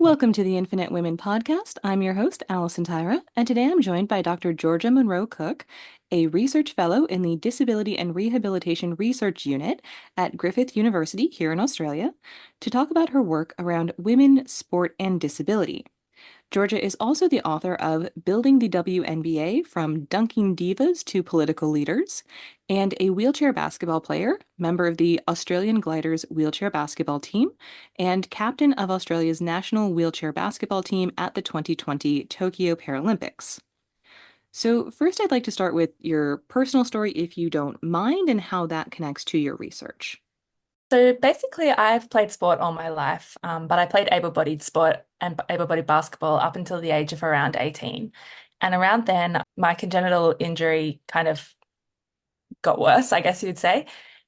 Welcome to the Infinite Women podcast. I'm your host, Allison Tyra, and today I'm joined by Dr. Georgia Munro-Cook, a research fellow in the Disability and Rehabilitation Research Unit at Griffith University here in Australia, to talk about her work around women, sport, and disability. Georgia is also the author of Building the WNBA From Dunking Divas to Political Leaders, and a wheelchair basketball player, member of the Australian Gliders wheelchair basketball team, and captain of Australia's national wheelchair basketball team at the 2020 Tokyo Paralympics. So, first, I'd like to start with your personal story, if you don't mind, and how that connects to your research. So basically, I've played sport all my life, but I played able-bodied sport and able-bodied basketball up until the age of around 18. And around then, my congenital injury kind of got worse, I guess you'd say.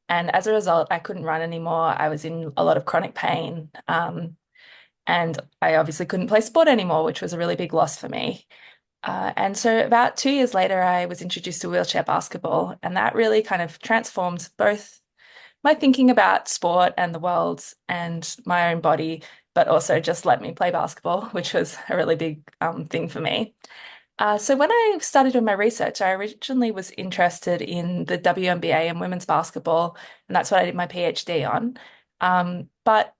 And as a result, I couldn't run anymore. I was in a lot of chronic pain. And I obviously couldn't play sport anymore, which was a really big loss for me. And so about 2 years later, I was introduced to wheelchair basketball, and that really kind of transformed both my thinking about sport and the world and my own body, but also just let me play basketball, which was a really big thing for me. So when I started doing my research, I originally was interested in the WNBA and women's basketball, and that's what I did my PhD on. But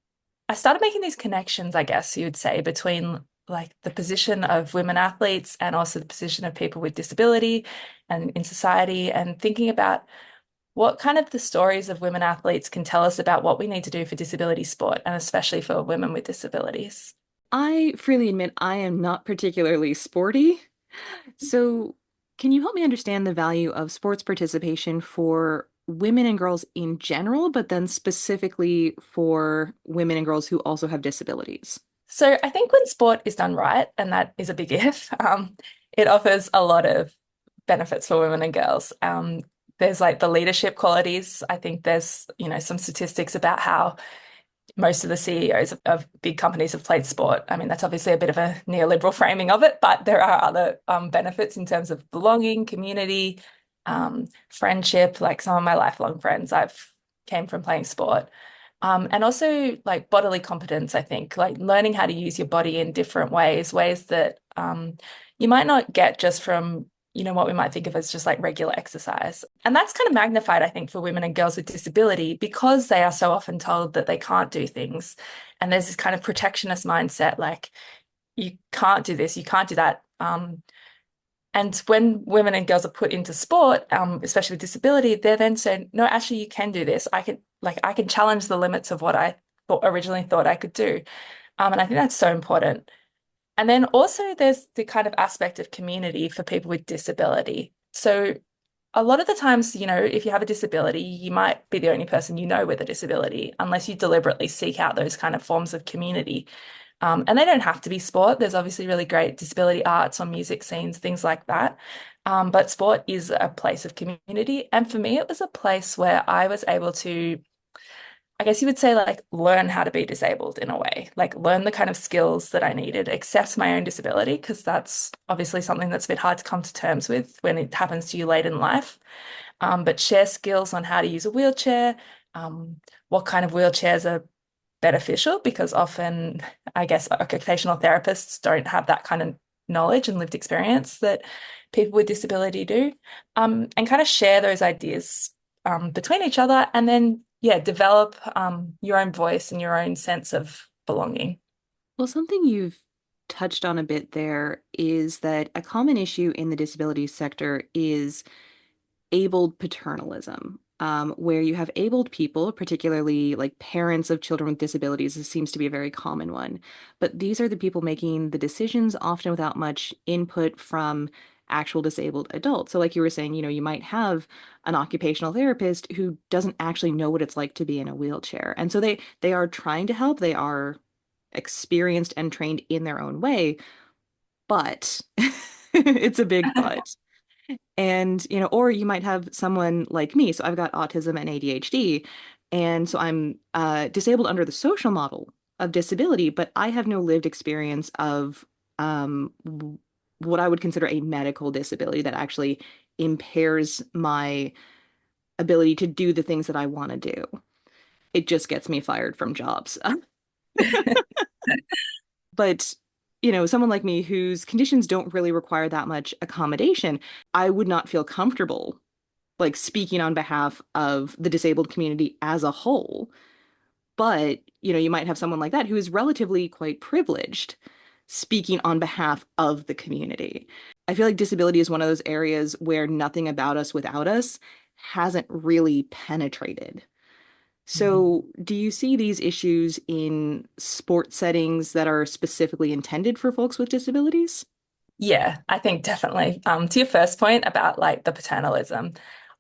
I started making these connections, I guess you'd say, between like the position of women athletes and also the position of people with disability and in society, and thinking about what kind of the stories of women athletes can tell us about what we need to do for disability sport, and especially for women with disabilities. I freely admit I am not particularly sporty. So, can you help me understand the value of sports participation for women and girls in general, but then specifically for women and girls who also have disabilities? So I think when sport is done right, and that is a big if, it offers a lot of benefits for women and girls. There's like the leadership qualities. I think there's, some statistics about how most of the CEOs of big companies have played sport. I mean, that's obviously a bit of a neoliberal framing of it, but there are other benefits in terms of belonging, community, friendship. Like some of my lifelong friends I've came from playing sport. And also like bodily competence, I think, like learning how to use your body in different ways, ways that you might not get just from, what we might think of as just like regular exercise. And that's kind of magnified, I think, for women and girls with disability because they are so often told that they can't do things. And there's this kind of protectionist mindset, like you can't do this, you can't do that. And when women and girls are put into sport, especially with disability, they're then saying, no, actually, you can do this. I can challenge the limits of what I originally thought I could do. And I think that's so important. And then also there's the kind of aspect of community for people with disability. So a lot of the times, if you have a disability, you might be the only person you know with a disability, unless you deliberately seek out those kind of forms of community. And they don't have to be sport. There's obviously really great disability arts or music scenes, things like that. But sport is a place of community. And for me, it was a place where I was able to, I guess you would say, like, learn how to be disabled in a way, like, learn the kind of skills that I needed, accept my own disability, because that's obviously something that's a bit hard to come to terms with when it happens to you late in life. But share skills on how to use a wheelchair, what kind of wheelchairs are beneficial because often, I guess, occupational therapists don't have that kind of knowledge and lived experience that people with disability do, and kind of share those ideas between each other, and then, yeah, develop your own voice and your own sense of belonging. Well, something you've touched on a bit there is that a common issue in the disability sector is abled paternalism, where you have abled people, particularly like parents of children with disabilities. This seems to be a very common one. But these are the people making the decisions, often without much input from actual disabled adults. So, like you were saying, you might have an occupational therapist who doesn't actually know what it's like to be in a wheelchair. And so they are trying to help. They are experienced and trained in their own way, but it's a big but. And, or you might have someone like me. So I've got autism and ADHD. And so I'm disabled under the social model of disability, but I have no lived experience of what I would consider a medical disability that actually impairs my ability to do the things that I want to do. It just gets me fired from jobs. But, someone like me whose conditions don't really require that much accommodation, I would not feel comfortable like speaking on behalf of the disabled community as a whole. But, you might have someone like that who is relatively quite privileged speaking on behalf of the community. I feel like disability is one of those areas where nothing about us without us hasn't really penetrated. Mhm. So, do you see these issues in sports settings that are specifically intended for folks with disabilities? Yeah, I think definitely. To your first point about like the paternalism,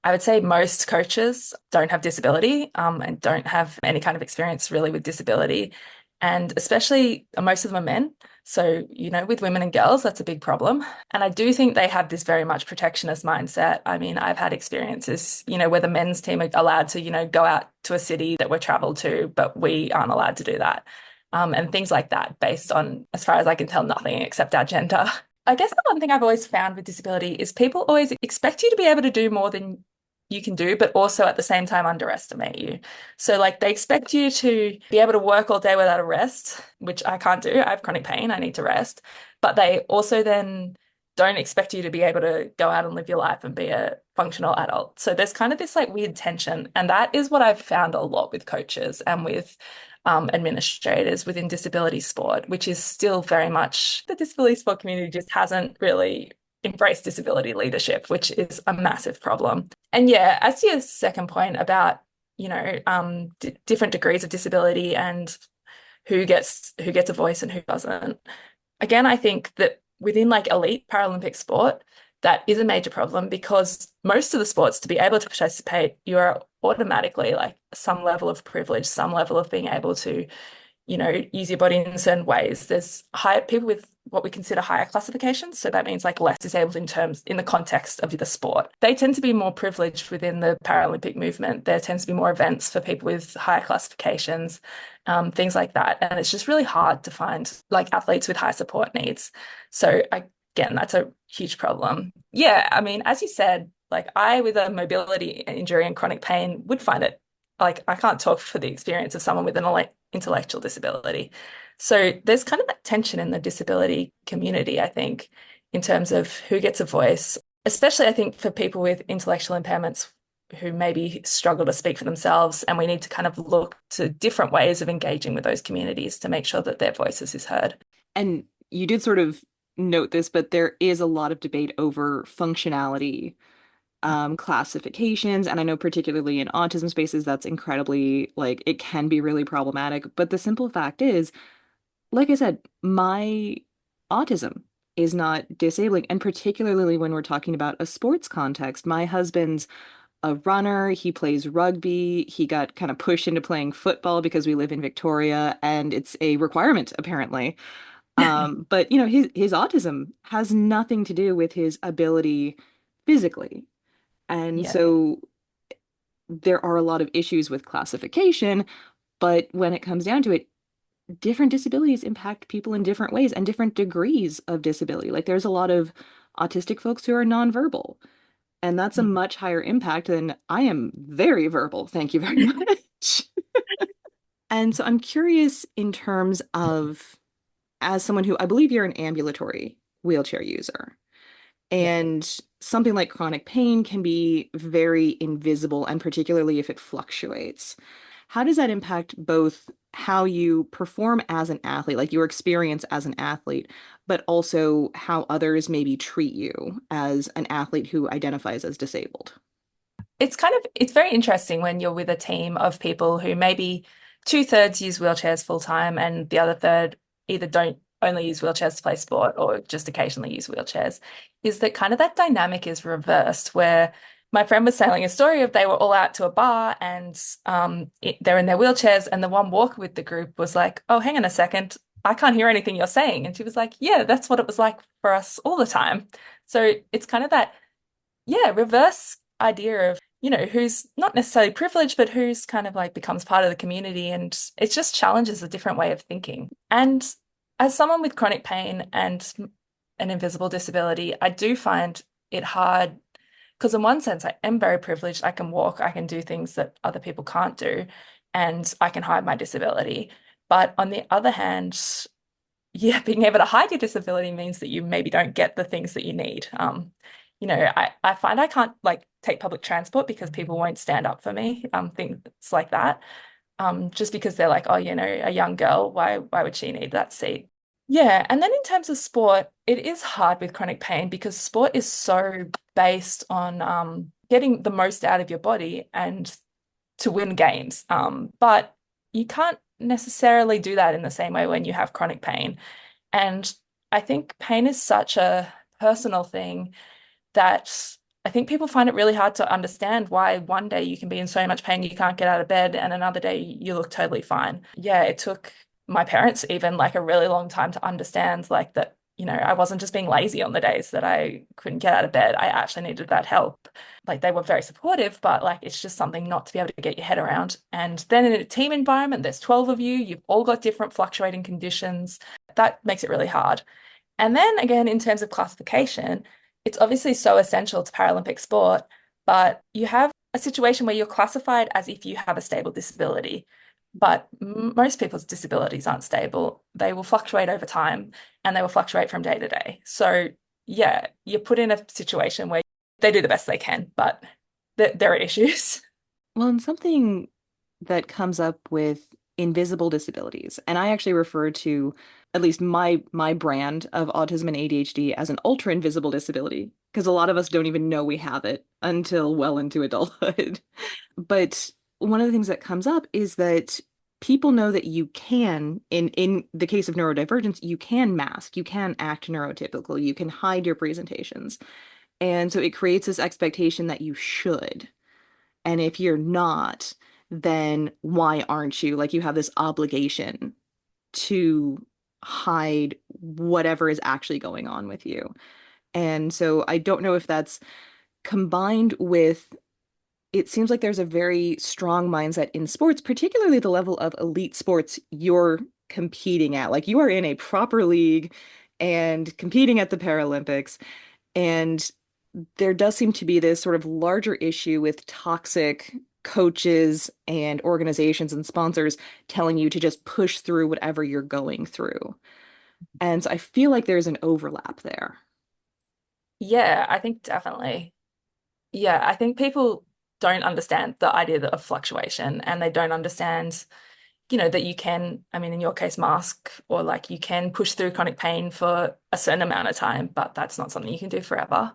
I would say most coaches don't have disability, and don't have any kind of experience really with disability. And especially most of them are men. So, with women and girls, that's a big problem. And I do think they have this very much protectionist mindset. I mean, I've had experiences, where the men's team are allowed to, go out to a city that we're traveled to, but we aren't allowed to do that. And things like that, based on, as far as I can tell, nothing except our gender. I guess the one thing I've always found with disability is people always expect you to be able to do more than you can do, but also at the same time underestimate you. So, like, they expect you to be able to work all day without a rest, which I can't do. I have chronic pain, I need to rest. But they also then don't expect you to be able to go out and live your life and be a functional adult. So, there's kind of this like weird tension. And that is what I've found a lot with coaches and with administrators within disability sport, which is still very much the disability sport community just hasn't really embraced disability leadership, which is a massive problem. And yeah, as to your second point about, different degrees of disability and who gets a voice and who doesn't. Again, I think that within like elite Paralympic sport, that is a major problem because most of the sports, to be able to participate, you are automatically like some level of privilege, some level of being able to, use your body in certain ways. There's higher people with what we consider higher classifications. So that means like less disabled in the context of the sport. They tend to be more privileged within the Paralympic movement. There tends to be more events for people with higher classifications, things like that. And it's just really hard to find like athletes with high support needs. So again, that's a huge problem. Yeah, I mean, as you said, like I with a mobility injury and chronic pain would find it like I can't talk for the experience of someone with an intellectual disability. So there's kind of that tension in the disability community, I think, in terms of who gets a voice, especially I think for people with intellectual impairments who maybe struggle to speak for themselves. And we need to kind of look to different ways of engaging with those communities to make sure that their voices is heard. And you did sort of note this, but there is a lot of debate over functionality classifications. And I know particularly in autism spaces, that's incredibly like it can be really problematic. But the simple fact is, like I said, my autism is not disabling. And particularly when we're talking about a sports context, my husband's a runner, he plays rugby, he got kind of pushed into playing football because we live in Victoria and it's a requirement apparently. But his autism has nothing to do with his ability physically. And Yeah. so there are a lot of issues with classification, but when it comes down to it, different disabilities impact people in different ways and different degrees of disability. Like there's a lot of autistic folks who are nonverbal, and that's a much higher impact than I am very verbal. Thank you very much. And so I'm curious in terms of, as someone who I believe you're an ambulatory wheelchair user. Yeah. And something like chronic pain can be very invisible, and particularly if it fluctuates. How does that impact both how you perform as an athlete, like your experience as an athlete, but also how others maybe treat you as an athlete who identifies as disabled? It's very interesting when you're with a team of people who maybe two-thirds use wheelchairs full time and the other third either don't only use wheelchairs to play sport or just occasionally use wheelchairs, is that kind of that dynamic is reversed where my friend was telling a story of they were all out to a bar and they're in their wheelchairs and the one walker with the group was like, oh, hang on a second, I can't hear anything you're saying. And she was like, yeah, that's what it was like for us all the time. So it's kind of that, yeah, reverse idea of, who's not necessarily privileged, but who's kind of like becomes part of the community. And it just challenges a different way of thinking. And as someone with chronic pain and an invisible disability, I do find it hard because in one sense, I am very privileged. I can walk, I can do things that other people can't do, and I can hide my disability. But on the other hand, yeah, being able to hide your disability means that you maybe don't get the things that you need. I find I can't like take public transport because people won't stand up for me, things like that. Just because they're like, oh, a young girl, why would she need that seat? Yeah, and then in terms of sport, it is hard with chronic pain because sport is so based on getting the most out of your body and to win games. But you can't necessarily do that in the same way when you have chronic pain. And I think pain is such a personal thing that I think people find it really hard to understand why one day you can be in so much pain you can't get out of bed and another day you look totally fine. Yeah, it took my parents even like a really long time to understand like that, I wasn't just being lazy on the days that I couldn't get out of bed. I actually needed that help. Like they were very supportive, but like it's just something not to be able to get your head around. And then in a team environment, there's 12 of you, you've all got different fluctuating conditions. That makes it really hard. And then again, in terms of classification, it's obviously so essential to Paralympic sport, but you have a situation where you're classified as if you have a stable disability. But most people's disabilities aren't stable. They will fluctuate over time and they will fluctuate from day to day. So, yeah, you're put in a situation where they do the best they can, but there are issues. Well, and something that comes up with invisible disabilities, and I actually refer to at least my brand of autism and ADHD as an ultra invisible disability, because a lot of us don't even know we have it until well into adulthood. But one of the things that comes up is that people know that you can, in the case of neurodivergence, you can mask, you can act neurotypical, you can hide your presentations. And so it creates this expectation that you should. And if you're not, then why aren't you? Like you have this obligation to hide whatever is actually going on with you. And so I don't know if that's combined with, it seems like there's a very strong mindset in sports, particularly the level of elite sports you're competing at. Like you are in a proper league and competing at the Paralympics. And there does seem to be this sort of larger issue with toxic coaches and organizations and sponsors telling you to just push through whatever you're going through. And so I feel like there's an overlap there. Yeah, I think definitely. Yeah, I think people don't understand the idea of fluctuation and they don't understand, that you can, I mean, in your case, mask or like you can push through chronic pain for a certain amount of time, but that's not something you can do forever.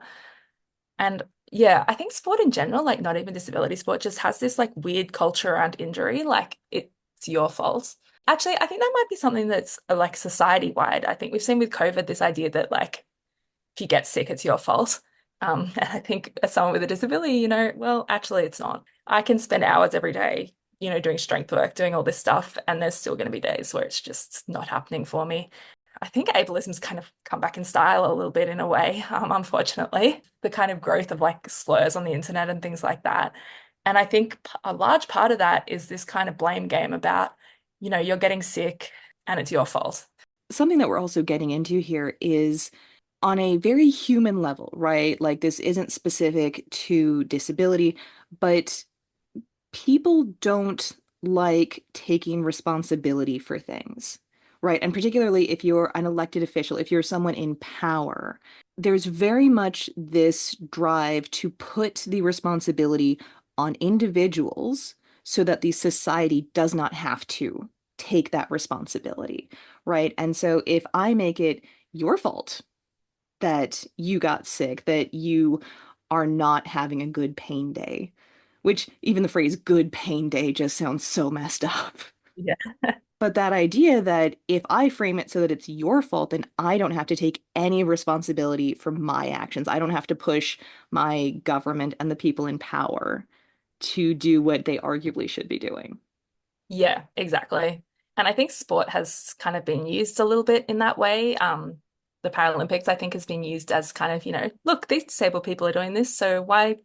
And yeah, I think sport in general, like not even disability sport, just has this like weird culture around injury, like it's your fault. Actually, I think that might be something that's like society wide. I think we've seen with COVID this idea that like if you get sick, it's your fault. And I think as someone with a disability, well, actually, it's not. I can spend hours every day, doing strength work, doing all this stuff, and there's still going to be days where it's just not happening for me. I think ableism's kind of come back in style a little bit in a way, unfortunately. The kind of growth of like slurs on the internet and things like that. And I think a large part of that is this kind of blame game about, you're getting sick and it's your fault. Something that we're also getting into here is on a very human level, right? Like this isn't specific to disability, but people don't like taking responsibility for things, right? And particularly if you're an elected official, if you're someone in power, there's very much this drive to put the responsibility on individuals so that the society does not have to take that responsibility, right? And so if I make it your fault that you got sick, that you are not having a good pain day, which even the phrase good pain day just sounds so messed up. Yeah. But that idea that if I frame it so that it's your fault, then I don't have to take any responsibility for my actions. I don't have to push my government and the people in power to do what they arguably should be doing. Yeah, exactly. And I think sport has kind of been used a little bit in that way. The Paralympics, I think, has been used as kind of, look, these disabled people are doing this, so why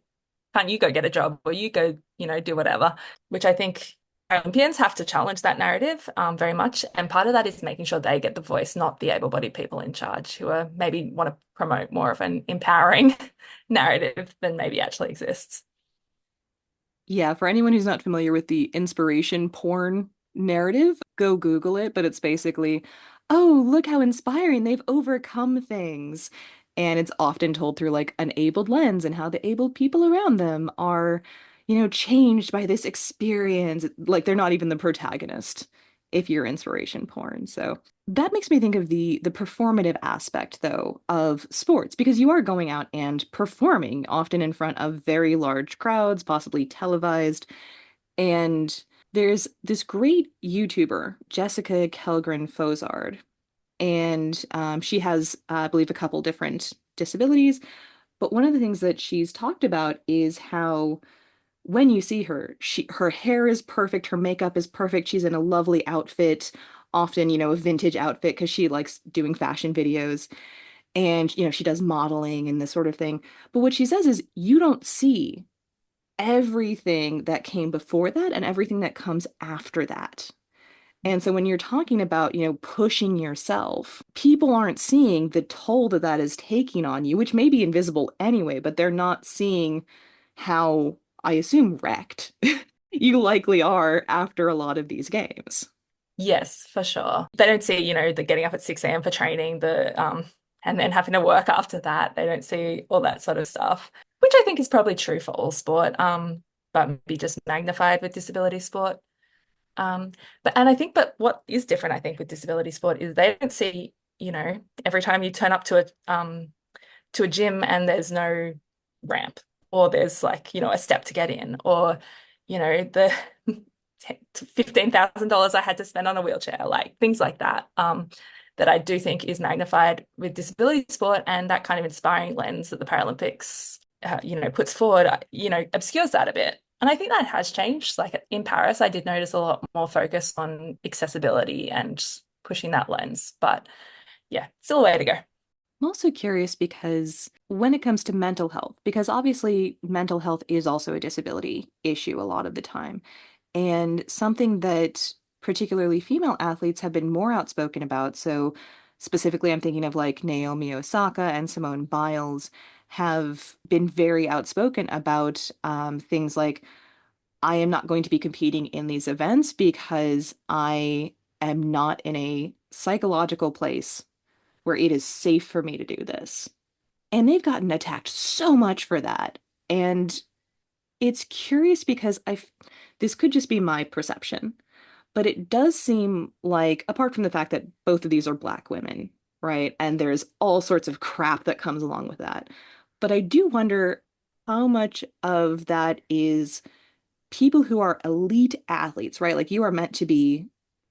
can't you go get a job or you go, do whatever? Which I think Olympians have to challenge that narrative very much. And part of that is making sure they get the voice, not the able-bodied people in charge who are maybe want to promote more of an empowering narrative than maybe actually exists. Yeah, for anyone who's not familiar with the inspiration porn narrative, go Google it, but it's basically oh, look how inspiring. They've overcome things. And it's often told through like an abled lens and how the abled people around them are, changed by this experience. Like they're not even the protagonist if you're inspiration porn. So that makes me think of the performative aspect though of sports because you are going out and performing often in front of very large crowds, possibly televised. And there's this great YouTuber, Jessica Kelgren Fozard, and she has, I believe, a couple different disabilities. But one of the things that she's talked about is how when you see her, her hair is perfect, her makeup is perfect, she's in a lovely outfit, often, a vintage outfit because she likes doing fashion videos. And, she does modeling and this sort of thing. But what she says is you don't see everything that came before that and everything that comes after that. And so when you're talking about, pushing yourself, people aren't seeing the toll that that is taking on you, which may be invisible anyway, but they're not seeing how, I assume, wrecked you likely are after a lot of these games. Yes, for sure. They don't see, the getting up at 6 a.m. for training, and then having to work after that. They don't see all that sort of stuff, which I think is probably true for all sport, but maybe just magnified with disability sport. Um, but what is different, I think, with disability sport is they don't see, every time you turn up to a gym and there's no ramp, or there's like, a step to get in, or, the $15,000 I had to spend on a wheelchair, like things like that, that I do think is magnified with disability sport, and that kind of inspiring lens that the Paralympics, puts forward, obscures that a bit. And I think that has changed. Like in Paris, I did notice a lot more focus on accessibility and pushing that lens. But yeah, still a way to go. I'm also curious because when it comes to mental health, because obviously mental health is also a disability issue a lot of the time, and something that particularly female athletes have been more outspoken about. So specifically, I'm thinking of like Naomi Osaka and Simone Biles have been very outspoken about things like, I am not going to be competing in these events because I am not in a psychological place where it is safe for me to do this. And they've gotten attacked so much for that. And it's curious because this could just be my perception, but it does seem like, apart from the fact that both of these are Black women, right? And there's all sorts of crap that comes along with that. But I do wonder how much of that is people who are elite athletes, right? Like you are meant to be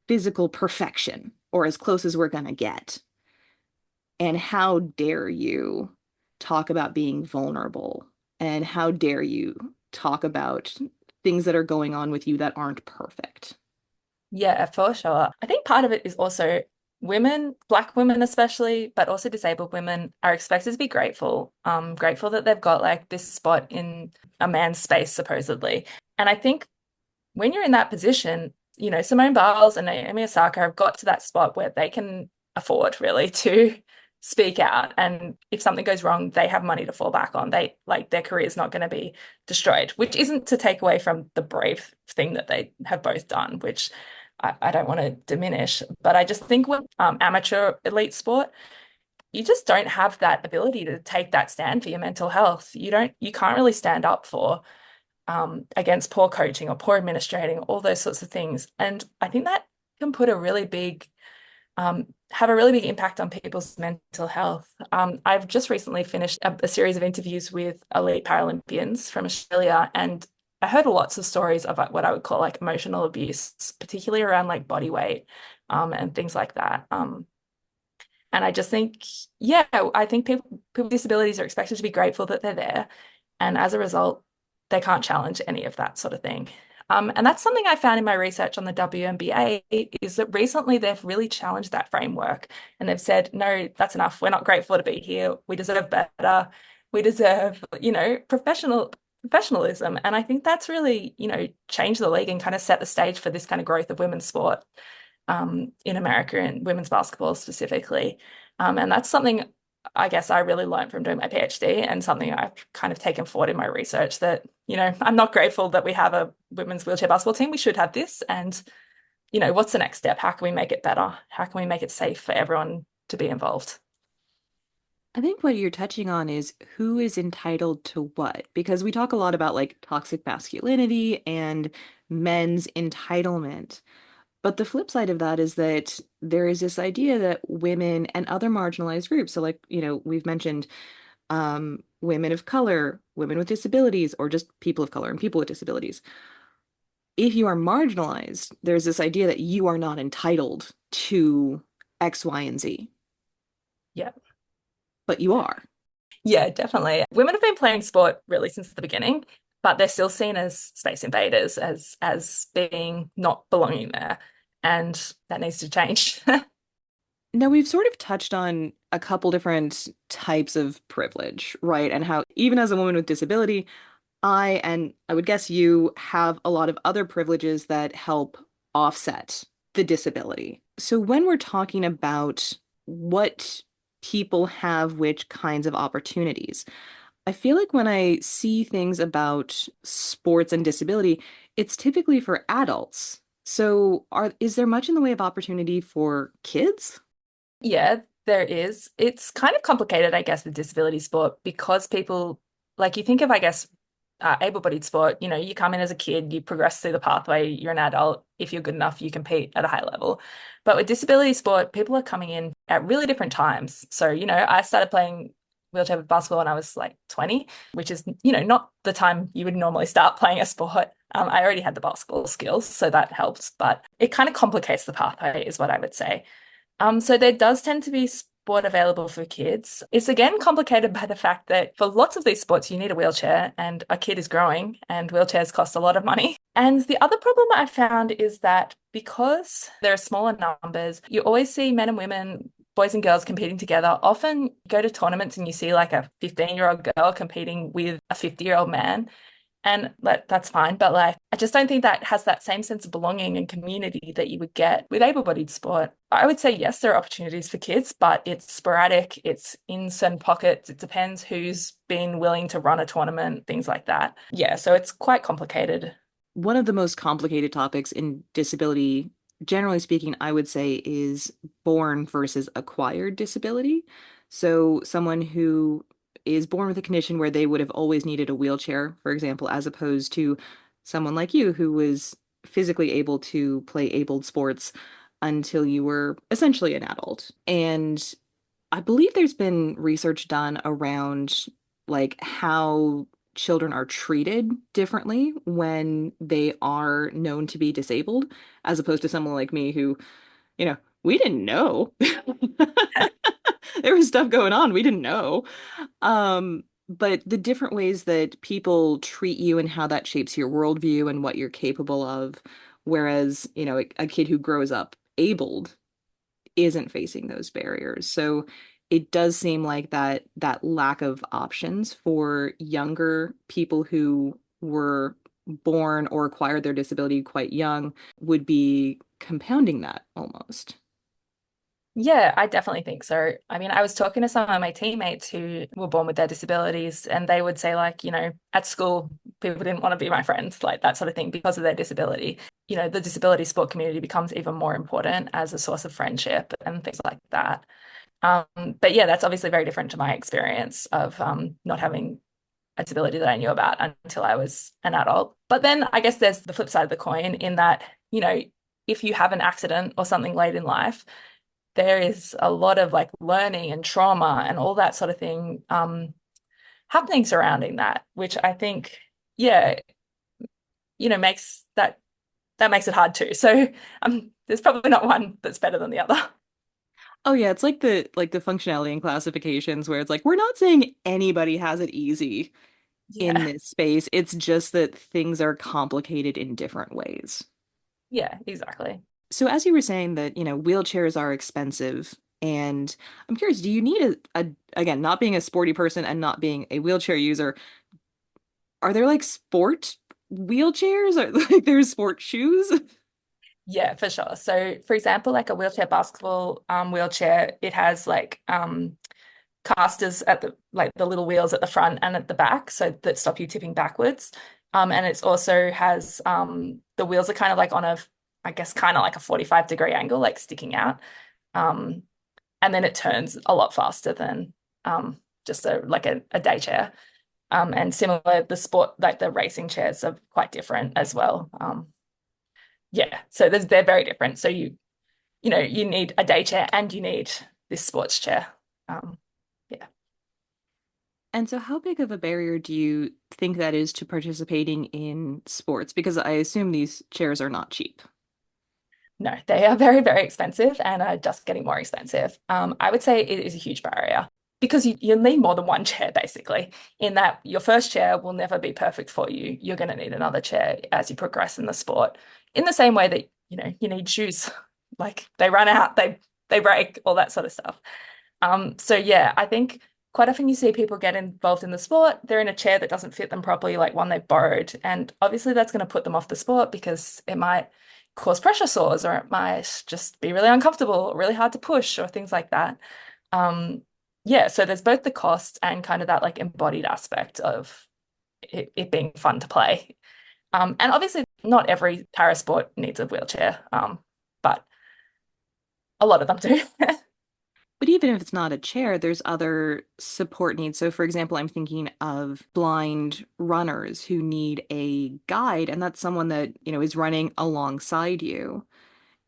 physical perfection or as close as we're going to get. And how dare you talk about being vulnerable? And how dare you talk about things that are going on with you that aren't perfect? Yeah, for sure. I think part of it is also women, Black women especially, but also disabled women are expected to be grateful. Grateful that they've got like this spot in a man's space, supposedly. And I think when you're in that position, Simone Biles and Naomi Osaka have got to that spot where they can afford really to speak out. And if something goes wrong, they have money to fall back on. They like their career is not going to be destroyed, which isn't to take away from the brave thing that they have both done, which I don't want to diminish. But I just think with amateur elite sport, you just don't have that ability to take that stand for your mental health. You can't really stand up for against poor coaching or poor administrating, all those sorts of things. And I think that can put have a really big impact on people's mental health. I've just recently finished a series of interviews with elite Paralympians from Australia, and I heard lots of stories of what I would call like emotional abuse, particularly around like body weight, and things like that. And I just think, yeah, I think people with disabilities are expected to be grateful that they're there. And as a result, they can't challenge any of that sort of thing. And that's something I found in my research on the WNBA is that recently they've really challenged that framework and they've said, no, that's enough. We're not grateful to be here. We deserve better. We deserve, professionalism. And I think that's really, changed the league and kind of set the stage for this kind of growth of women's sport in America and women's basketball specifically. And that's something I guess I really learned from doing my PhD and something I've kind of taken forward in my research that, I'm not grateful that we have a women's wheelchair basketball team. We should have this. And, what's the next step? How can we make it better? How can we make it safe for everyone to be involved? I think what you're touching on is who is entitled to what, because we talk a lot about like toxic masculinity and men's entitlement. But the flip side of that is that there is this idea that women and other marginalized groups, so like, we've mentioned women of color, women with disabilities, or just people of color and people with disabilities. If you are marginalized, there's this idea that you are not entitled to X, Y, and Z, Yeah. but you are. Yeah, definitely. Women have been playing sport really since the beginning, but they're still seen as space invaders, as being not belonging there. And that needs to change. Now, we've sort of touched on a couple different types of privilege, right? And how even as a woman with disability, and I would guess you have a lot of other privileges that help offset the disability. So when we're talking about what people have, which kinds of opportunities, I feel like when I see things about sports and disability, it's typically for adults. So is there much in the way of opportunity for kids? Yeah, there is. It's kind of complicated, I guess, with disability sport because people, like you think of, I guess, able-bodied sport, you come in as a kid, you progress through the pathway, you're an adult. If you're good enough, you compete at a high level. But with disability sport, people are coming in at really different times. So, I started playing wheelchair basketball when I was like 20, which is, not the time you would normally start playing a sport. I already had the basketball skills, so that helps, but it kind of complicates the pathway, is what I would say. So there does tend to be sport available for kids. It's again complicated by the fact that for lots of these sports, you need a wheelchair, and a kid is growing, and wheelchairs cost a lot of money. And the other problem I found is that because there are smaller numbers, you always see men and women, boys and girls competing together. Often you go to tournaments and you see like a 15-year-old girl competing with a 50-year-old man. And that's fine, but like I just don't think that has that same sense of belonging and community that you would get with able-bodied sport. I would say yes, there are opportunities for kids, but it's sporadic, it's in certain pockets, it depends who's been willing to run a tournament, things like that. Yeah, so it's quite complicated. One of the most complicated topics in disability, generally speaking, I would say, is born versus acquired disability. So, someone who is born with a condition where they would have always needed a wheelchair, for example, as opposed to someone like you who was physically able to play abled sports until you were essentially an adult. And I believe there's been research done around like how children are treated differently when they are known to be disabled, as opposed to someone like me who, we didn't know. There was stuff going on we didn't know. But the different ways that people treat you and how that shapes your worldview and what you're capable of, whereas, a kid who grows up abled isn't facing those barriers. So it does seem like that lack of options for younger people who were born or acquired their disability quite young would be compounding that almost. Yeah, I definitely think so. I mean, I was talking to some of my teammates who were born with their disabilities, and they would say, like, at school, people didn't want to be my friends, like that sort of thing, because of their disability. The disability sport community becomes even more important as a source of friendship and things like that. Um, but yeah, that's obviously very different to my experience of not having a disability that I knew about until I was an adult. But then I guess there's the flip side of the coin in that, if you have an accident or something late in life, there is a lot of like learning and trauma and all that sort of thing happening surrounding that, which I think, yeah, makes that makes it hard too. So there's probably not one that's better than the other. Oh yeah, it's like the functionality and classifications where it's like we're not saying anybody has it easy in Yeah. this space. It's just that things are complicated in different ways. Yeah, exactly. So as you were saying that, wheelchairs are expensive, and I'm curious, do you need again, not being a sporty person and not being a wheelchair user, are there like sport wheelchairs? Or like there's sport shoes? Yeah, for sure. So for example, like a wheelchair basketball wheelchair, it has like casters at the little wheels at the front and at the back so that stop you tipping backwards. And it's also has the wheels are kind of like on I guess, kind of like a 45-degree angle, like sticking out. Um, and then it turns a lot faster than just a day chair. And similar, the sport, like the racing chairs are quite different as well. Yeah, so they're very different. So you need a day chair and you need this sports chair. Um, yeah. And so, how big of a barrier do you think that is to participating in sports? Because I assume these chairs are not cheap. No, they are very, very expensive and are just getting more expensive. I would say it is a huge barrier because you need more than one chair, basically, in that your first chair will never be perfect for you. You're going to need another chair as you progress in the sport, in the same way that, you need shoes. Like they run out, they break, all that sort of stuff. So yeah, I think quite often you see people get involved in the sport, they're in a chair that doesn't fit them properly, like one they've borrowed. And obviously that's going to put them off the sport because it might cause pressure sores or it might just be really uncomfortable, really hard to push or things like that. Um, yeah, so there's both the cost and kind of that like embodied aspect of it being fun to play. And obviously not every para sport needs a wheelchair, but a lot of them do. But even if it's not a chair, there's other support needs. So, for example, I'm thinking of blind runners who need a guide, and that's someone that, is running alongside you.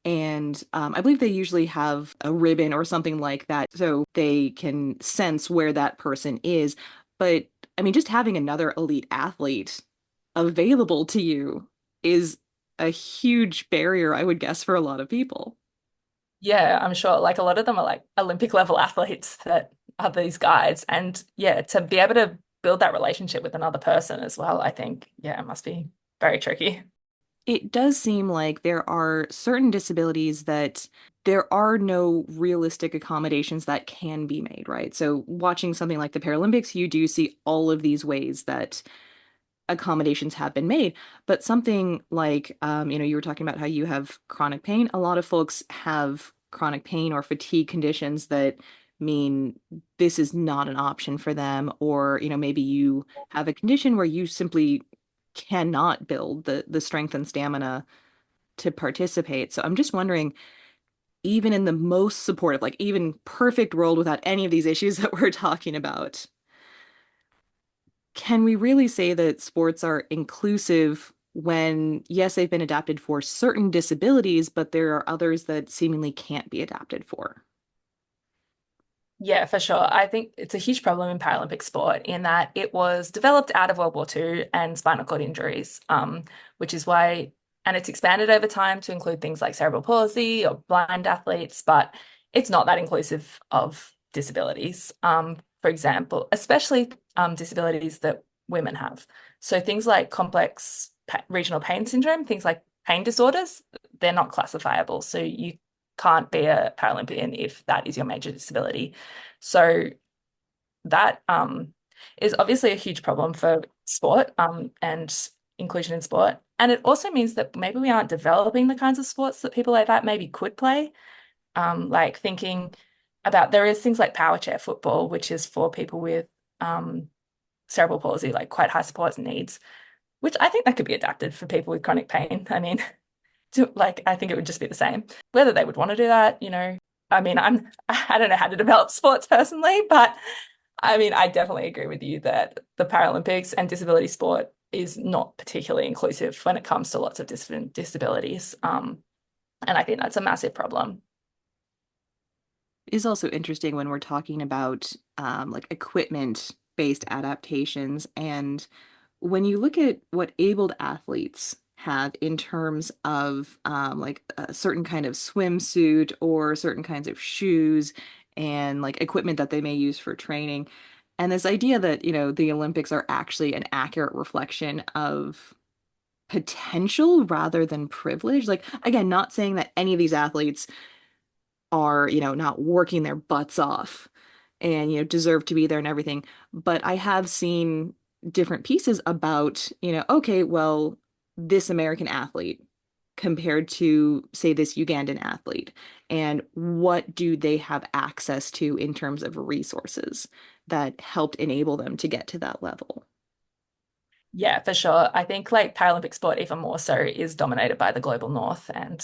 And I believe they usually have a ribbon or something like that so they can sense where that person is. But I mean, just having another elite athlete available to you is a huge barrier, I would guess, for a lot of people. Yeah, I'm sure like a lot of them are like Olympic level athletes that are these guys. And yeah, to be able to build that relationship with another person as well, I think, yeah, it must be very tricky. It does seem like there are certain disabilities that there are no realistic accommodations that can be made, right? So, watching something like the Paralympics, you do see all of these ways that accommodations have been made. But something like, you were talking about how you have chronic pain. A lot of folks have chronic pain or fatigue conditions that mean this is not an option for them. Or, maybe you have a condition where you simply cannot build the strength and stamina to participate. So I'm just wondering, even in the most supportive, like even perfect world without any of these issues that we're talking about, can we really say that sports are inclusive when, yes, they've been adapted for certain disabilities, but there are others that seemingly can't be adapted for? Yeah, for sure. I think it's a huge problem in Paralympic sport in that it was developed out of World War II and spinal cord injuries, which is why, and it's expanded over time to include things like cerebral palsy or blind athletes, but it's not that inclusive of disabilities. For example, especially disabilities that women have. So things like complex regional pain syndrome, things like pain disorders, they're not classifiable. So you can't be a Paralympian if that is your major disability. So that is obviously a huge problem for sport and inclusion in sport. And it also means that maybe we aren't developing the kinds of sports that people like that maybe could play. Like thinking about there is things like power chair football, which is for people with um, cerebral palsy, like quite high support needs, which I think that could be adapted for people with chronic pain. I mean, like I think it would just be the same. Whether they would want to do that, I mean, I don't know how to develop sports personally, but I mean, I definitely agree with you that the Paralympics and disability sport is not particularly inclusive when it comes to lots of different disabilities. And I think that's a massive problem. It is also interesting when we're talking about like equipment-based adaptations. And when you look at what abled athletes have in terms of like a certain kind of swimsuit or certain kinds of shoes and like equipment that they may use for training, and this idea that, the Olympics are actually an accurate reflection of potential rather than privilege. Like, again, not saying that any of these athletes are, not working their butts off and, deserve to be there and everything. But I have seen different pieces about, okay, well, this American athlete compared to, say, this Ugandan athlete, and what do they have access to in terms of resources that helped enable them to get to that level? Yeah, for sure. I think like Paralympic sport even more so is dominated by the global north and,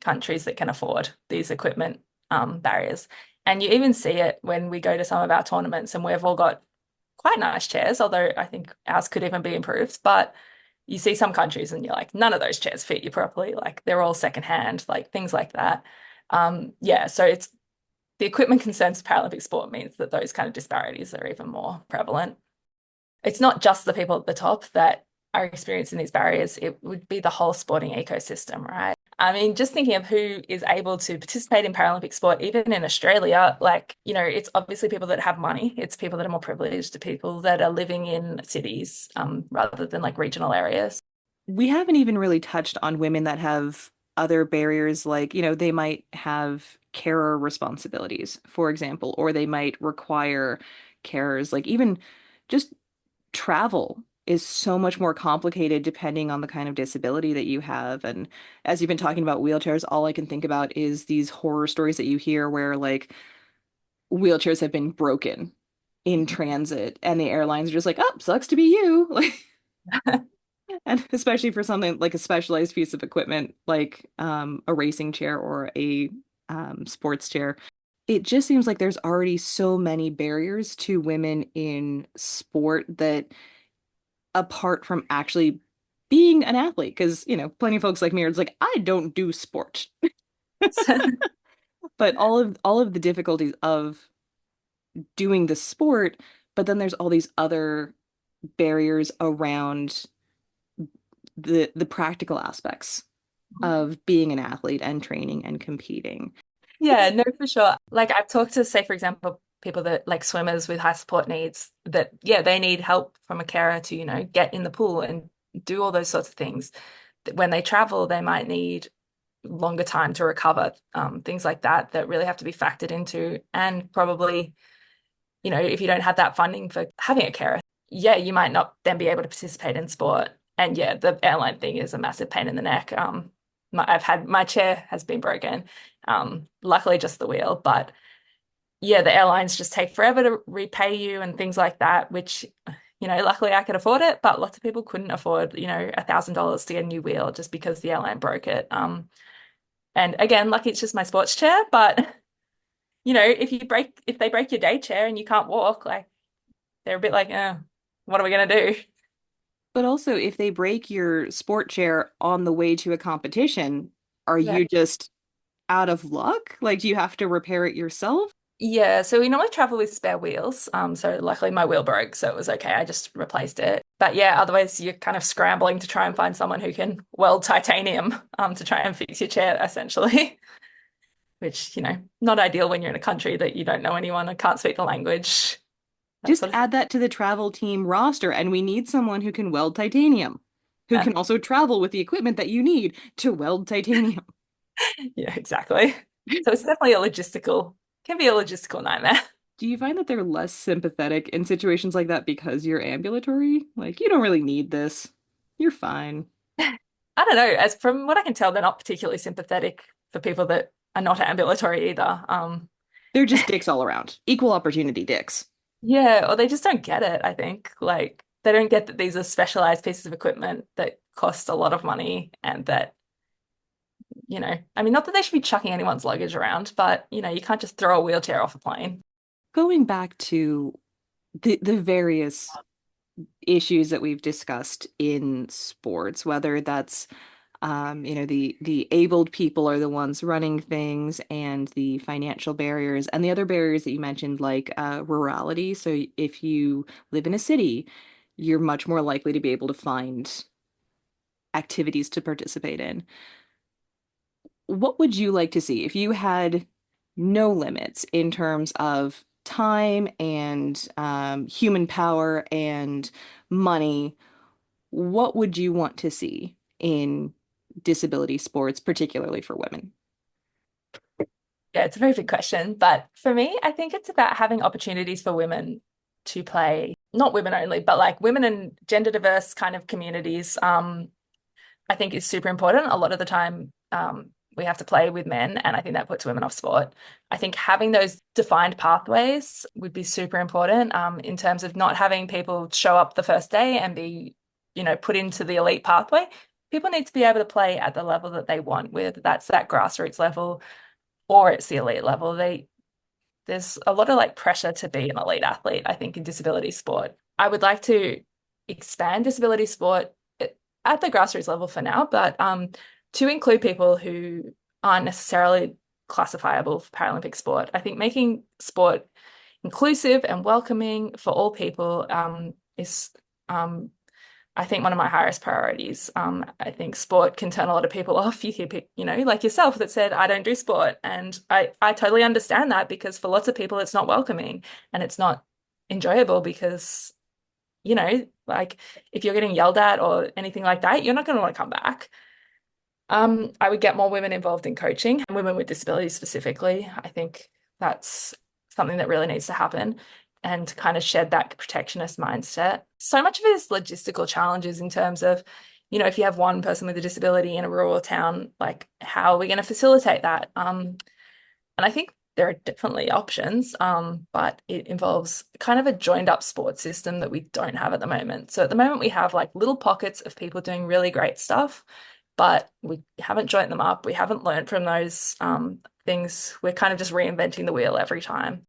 countries that can afford these equipment barriers. And you even see it when we go to some of our tournaments and we've all got quite nice chairs, although I think ours could even be improved. But you see some countries and you're like, none of those chairs fit you properly. Like they're all secondhand, like things like that. Yeah, so it's the equipment concerns of Paralympic sport means that those kind of disparities are even more prevalent. It's not just the people at the top that are experiencing these barriers, it would be the whole sporting ecosystem, right? I mean, just thinking of who is able to participate in Paralympic sport, even in Australia, like, it's obviously people that have money, it's people that are more privileged, people that are living in cities, rather than like regional areas. We haven't even really touched on women that have other barriers, like, they might have carer responsibilities, for example, or they might require carers. Like, even just travel is so much more complicated depending on the kind of disability that you have. And as you've been talking about wheelchairs, all I can think about is these horror stories that you hear where, like, wheelchairs have been broken in transit and the airlines are just like, oh, sucks to be you. Like, and especially for something like a specialized piece of equipment, like a racing chair or a sports chair, it just seems like there's already so many barriers to women in sport that, apart from actually being an athlete, because, plenty of folks like me are just like, I don't do sport. But all of the difficulties of doing the sport, but then there's all these other barriers around the practical aspects of being an athlete and training and competing. Yeah, no, for sure. Like I've talked to, say, for example, people that like swimmers with high support needs that, yeah, they need help from a carer to, get in the pool and do all those sorts of things. When they travel, they might need longer time to recover, things like that, that really have to be factored into. And probably, if you don't have that funding for having a carer, yeah, you might not then be able to participate in sport. And yeah, the airline thing is a massive pain in the neck. I've had my chair has been broken. Luckily just the wheel, but yeah, the airlines just take forever to repay you and things like that, which, luckily I could afford it, but lots of people couldn't afford, $1,000 to get a new wheel just because the airline broke it. And again, lucky it's just my sports chair, but if they break your day chair and you can't walk, like they're a bit like, what are we gonna do? But also, if they break your sport chair on the way to a competition, are Yeah. you just out of luck? Like, do you have to repair it yourself? Yeah, so we normally travel with spare wheels. So luckily my wheel broke, so it was okay. I just replaced it. But yeah, otherwise you're kind of scrambling to try and find someone who can weld titanium to try and fix your chair, essentially. Which, not ideal when you're in a country that you don't know anyone and can't speak the language, that Just sort of add that to the travel team roster, and we need someone who can weld titanium, who thing. can also travel with the equipment that you need to weld titanium. Yeah, exactly. So it's definitely can be a logistical nightmare. Do you find that they're less sympathetic in situations like that because you're ambulatory? Like, you don't really need this. You're fine. I don't know. As from what I can tell, they're not particularly sympathetic for people that are not ambulatory either. They're just dicks all around. Equal opportunity dicks. Yeah, or they just don't get it, I think. Like they don't get that these are specialized pieces of equipment that cost a lot of money and that, I mean, not that they should be chucking anyone's luggage around, but you can't just throw a wheelchair off a plane. Going back to the various issues that we've discussed in sports, whether that's the abled people are the ones running things and the financial barriers and the other barriers that you mentioned, like rurality. So if you live in a city, you're much more likely to be able to find activities to participate in. What would you like to see if you had no limits in terms of time and human power and money? What would you want to see in disability sports, particularly for women? Yeah, it's a very big question. But for me, I think it's about having opportunities for women to play, not women only, but like women and gender diverse kind of communities. I think is super important. A lot of the time, we have to play with men, and I think that puts women off sport. I think having those defined pathways would be super important, in terms of not having people show up the first day and be put into the elite pathway. People need to be able to play at the level that they want, whether that's that grassroots level or it's the elite level. There's a lot of like pressure to be an elite athlete, I think, in disability sport. I would like to expand disability sport at the grassroots level for now, but to include people who aren't necessarily classifiable for Paralympic sport. I think making sport inclusive and welcoming for all people is, I think, one of my highest priorities. I think sport can turn a lot of people off. You hear, like yourself that said, I don't do sport. And I totally understand that because for lots of people, it's not welcoming and it's not enjoyable because, like if you're getting yelled at or anything like that, you're not going to want to come back. I would get more women involved in coaching, and women with disabilities specifically. I think that's something that really needs to happen and to kind of shed that protectionist mindset. So much of it is logistical challenges in terms of, if you have one person with a disability in a rural town, like how are we going to facilitate that? And I think there are definitely options, but it involves kind of a joined up sports system that we don't have at the moment. So at the moment, we have like little pockets of people doing really great stuff, but we haven't joined them up. We haven't learned from those things. We're kind of just reinventing the wheel every time.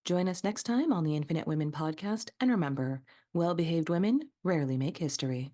Join us next time on the Infinite Women podcast, and remember, well behaved women rarely make history.